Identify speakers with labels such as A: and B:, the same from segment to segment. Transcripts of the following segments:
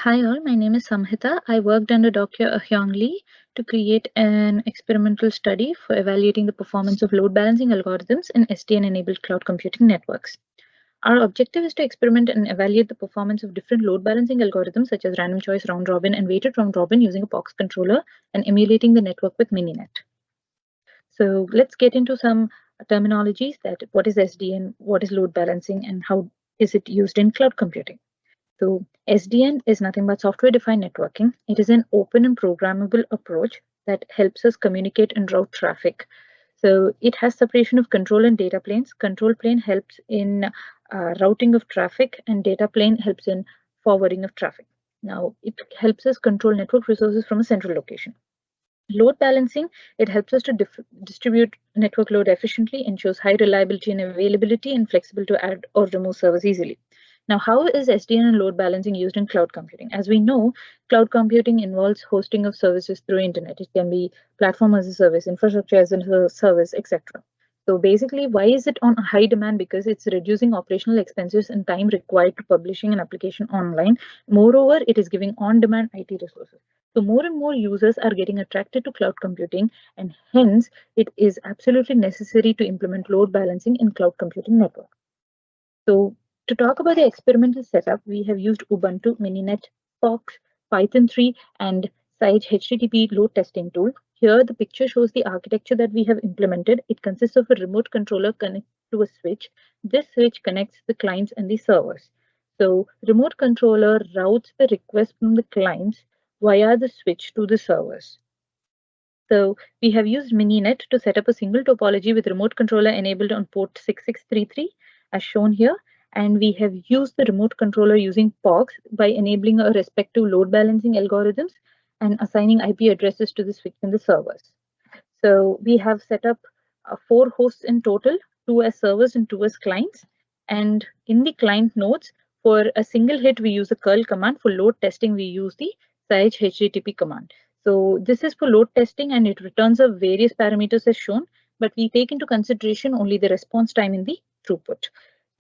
A: Hi all, my name is Samhita. I worked under Dr. Hyung Lee to create an experimental study for evaluating the performance of load balancing algorithms in SDN-enabled cloud computing networks. Our objective is to experiment and evaluate the performance of different load balancing algorithms such as random choice, round robin, and weighted round robin using a POX controller and emulating the network with Mininet. So let's get into some terminologies that what is SDN, what is load balancing, and how is it used in cloud computing. So SDN is nothing but software-defined networking. It is an open and programmable approach that helps us communicate and route traffic. So it has separation of control and data planes. Control plane helps in routing of traffic, and data plane helps in forwarding of traffic. Now, it helps us control network resources from a central location. Load balancing, it helps us to distribute network load efficiently, ensures high reliability and availability, and flexible to add or remove servers easily. Now, how is SDN and load balancing used in cloud computing? As we know, cloud computing involves hosting of services through internet. It can be platform as a service, infrastructure as a service, etc. So basically, why is it on high demand? Because it's reducing operational expenses and time required to publishing an application online. Moreover, it is giving on-demand IT resources. So more and more users are getting attracted to cloud computing, and hence it is absolutely necessary to implement load balancing in cloud computing network. So to talk about the experimental setup, we have used Ubuntu, Mininet, POX, Python 3, and Sage HTTP load testing tool. Here, the picture shows the architecture that we have implemented. It consists of a remote controller connected to a switch. This switch connects the clients and the servers. So remote controller routes the request from the clients via the switch to the servers. So we have used Mininet to set up a single topology with remote controller enabled on port 6633 as shown here. And we have used the remote controller using POX by enabling a respective load balancing algorithms and assigning IP addresses to the switch and the servers. So we have set up 4 hosts in total, 2 as servers and 2 as clients. And in the client nodes, for a single hit, we use a curl command. For load testing, we use the Sage HTTP command. So this is for load testing, and it returns of various parameters as shown, but we take into consideration only the response time in the throughput.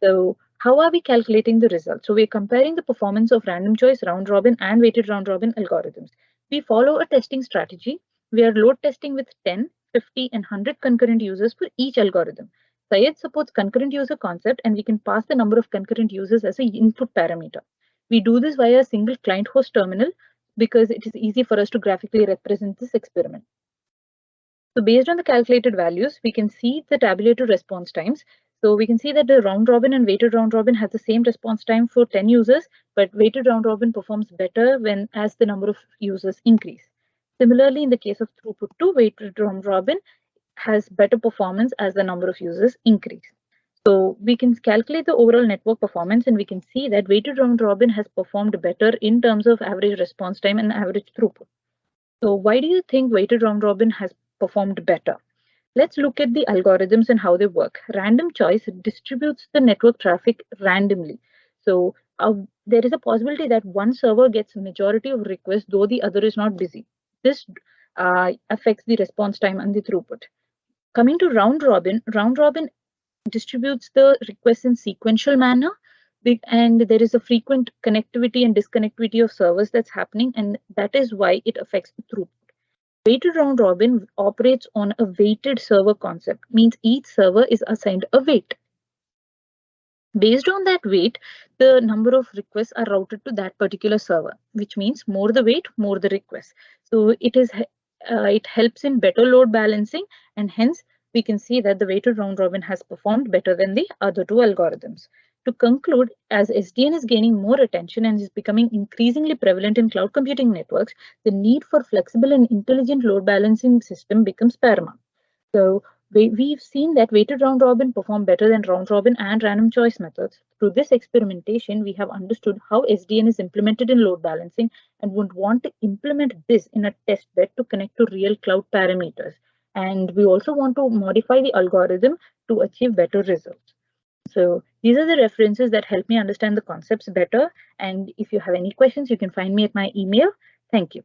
A: So how are we calculating the results? So we're comparing the performance of random choice, round robin, and weighted round robin algorithms. We follow a testing strategy. We are load testing with 10, 50, and 100 concurrent users for each algorithm. Syed supports concurrent user concept, and we can pass the number of concurrent users as an input parameter. We do this via a single client host terminal because it is easy for us to graphically represent this experiment. So based on the calculated values, we can see the tabulated response times. So we can see that the round robin and weighted round robin has the same response time for 10 users, but weighted round robin performs better when as the number of users increase. Similarly, in the case of throughput 2, weighted round robin has better performance as the number of users increase. So we can calculate the overall network performance, and we can see that weighted round robin has performed better in terms of average response time and average throughput. So why do you think weighted round robin has performed better? Let's look at the algorithms and how they work. Random choice distributes the network traffic randomly. So there is a possibility that one server gets a majority of requests, though the other is not busy. This affects the response time and the throughput. Coming to round robin distributes the requests in sequential manner, and there is a frequent connectivity and disconnectivity of servers that's happening, and that is why it affects the throughput. Weighted round robin operates on a weighted server concept, means each server is assigned a weight. Based on that weight, the number of requests are routed to that particular server, which means more the weight, more the requests. So it helps in better load balancing, and hence we can see that the weighted round robin has performed better than the other 2 algorithms. To conclude, as SDN is gaining more attention and is becoming increasingly prevalent in cloud computing networks, the need for flexible and intelligent load balancing system becomes paramount. So we've seen that weighted round robin perform better than round robin and random choice methods. Through this experimentation, we have understood how SDN is implemented in load balancing and would want to implement this in a test bed to connect to real cloud parameters. And we also want to modify the algorithm to achieve better results. So these are the references that help me understand the concepts better. And if you have any questions, you can find me at my email. Thank you.